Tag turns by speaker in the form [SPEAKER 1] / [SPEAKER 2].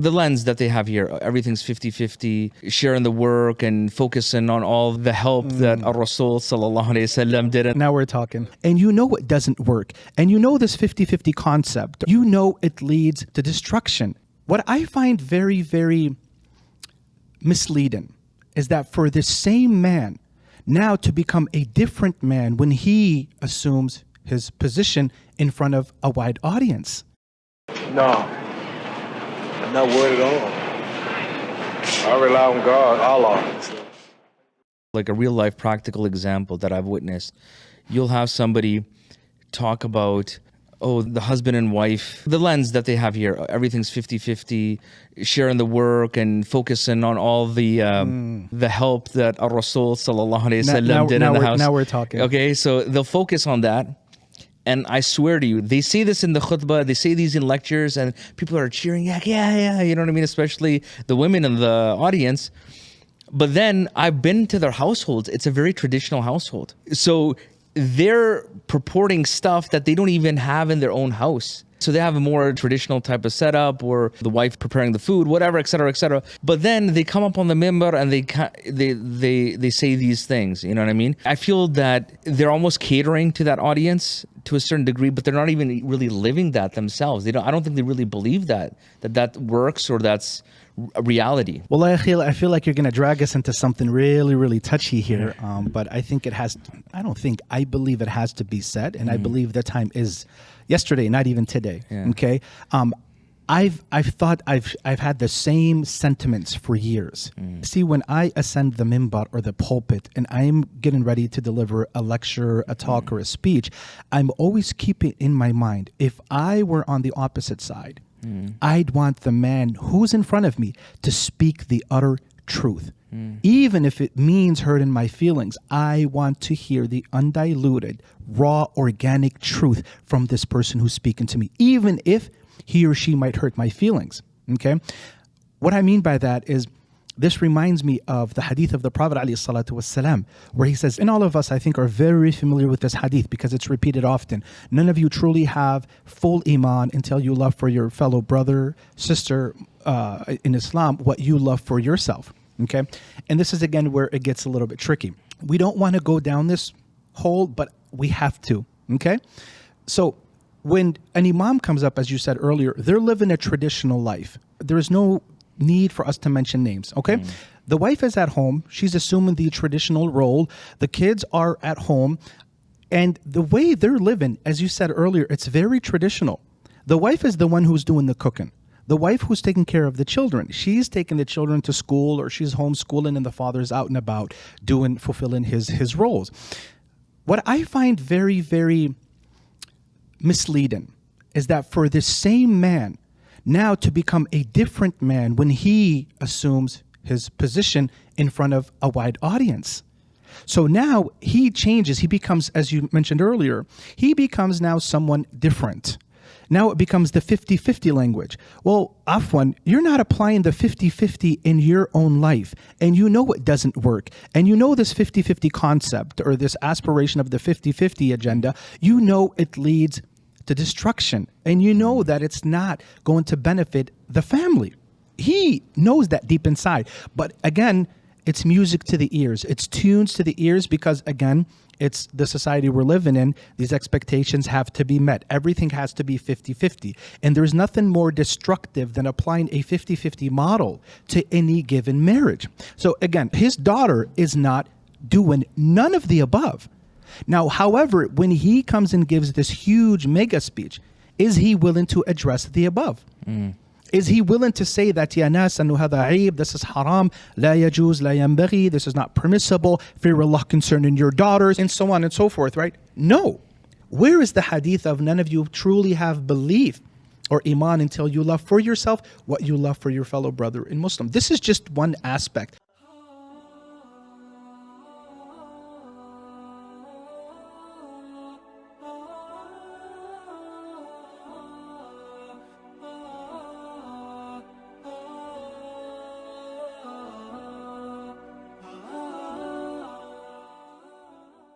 [SPEAKER 1] The lens that they have here, everything's 50-50, sharing the work and focusing on all the help that Rasul sallallahu alayhi wasallam did.
[SPEAKER 2] Now we're talking. And you know it doesn't work. And you know this 50-50 concept. You know it leads to destruction. What I find very, very misleading is that for this same man now to become a different man when he assumes his position in front of a wide audience.
[SPEAKER 3] No. I'm not worried at all. I rely on God, Allah.
[SPEAKER 1] Like a real life practical example that I've witnessed. You'll have somebody talk about, the husband and wife, the lens that they have here, everything's 50-50, sharing the work and focusing on all the help that Rasul sallallahu alayhi wasallam did in the house.
[SPEAKER 2] Now we're talking.
[SPEAKER 1] Okay, so they'll focus on that. And I swear to you, they say this in the khutbah, they say these in lectures, and people are cheering, yeah, you know what I mean? Especially the women in the audience. But then I've been to their households. It's a very traditional household. So they're purporting stuff that they don't even have in their own house. So they have a more traditional type of setup, or the wife preparing the food, whatever, et cetera, et cetera. But then they come up on the mimbar and they say these things, you know what I mean? I feel that they're almost catering to that audience to a certain degree, but they're not even really living that themselves. I don't think they really believe that works, or that's a reality.
[SPEAKER 2] Well, I feel like you're going to drag us into something really, really touchy here. But I think I believe it has to be said. And I believe the time is yesterday, not even today. Yeah. Okay. I've had the same sentiments for years. See, when I ascend the mimbar or the pulpit and I'm getting ready to deliver a lecture, a talk, or a speech, I'm always keeping in my mind, if I were on the opposite side, I'd want the man who's in front of me to speak the utter truth. Even if it means hurting my feelings, I want to hear the undiluted, raw, organic truth from this person who's speaking to me, even if he or she might hurt my feelings. Okay? What I mean by that is, this reminds me of the hadith of the Prophet ﷺ, where he says, and all of us, I think, are very familiar with this hadith because it's repeated often. None of you truly have full iman until you love for your fellow brother, sister in Islam what you love for yourself. Okay? And this is, again, where it gets a little bit tricky. We don't want to go down this hole, but we have to. Okay? So when an imam comes up, as you said earlier, they're living a traditional life. There is no need for us to mention names, okay? The wife is at home. She's assuming the traditional role. The kids are at home. And the way they're living, as you said earlier, it's very traditional. The wife is the one who's doing the cooking. The wife who's taking care of the children. She's taking the children to school, or she's homeschooling, and the father's out and about fulfilling his roles. What I find very, very misleading is that for this same man now to become a different man when he assumes his position in front of a wide audience. So now he changes. He becomes, as you mentioned earlier, he becomes now someone different. Now it becomes the 50-50 language. Well, Afwan, you're not applying the 50-50 in your own life, and you know it doesn't work. And you know this 50-50 concept, or this aspiration of the 50-50 agenda, you know it leads to destruction, and you know that it's not going to benefit the family. He knows that deep inside. But again, it's music to the ears. It's tunes to the ears because, again, it's the society we're living in. These expectations have to be met. Everything has to be 50-50. And there's nothing more destructive than applying a 50-50 model to any given marriage. So again, his daughter is not doing none of the above. Now, however, when he comes and gives this huge mega speech, is he willing to address the above? Is he willing to say that, Ya nas, annu hadha aib, this is haram, la yajuz, la yanbaghi, this is not permissible, fear Allah concerning your daughters, and so on and so forth, right? No. Where is the hadith of none of you truly have belief or iman until you love for yourself what you love for your fellow brother in Muslim? This is just one aspect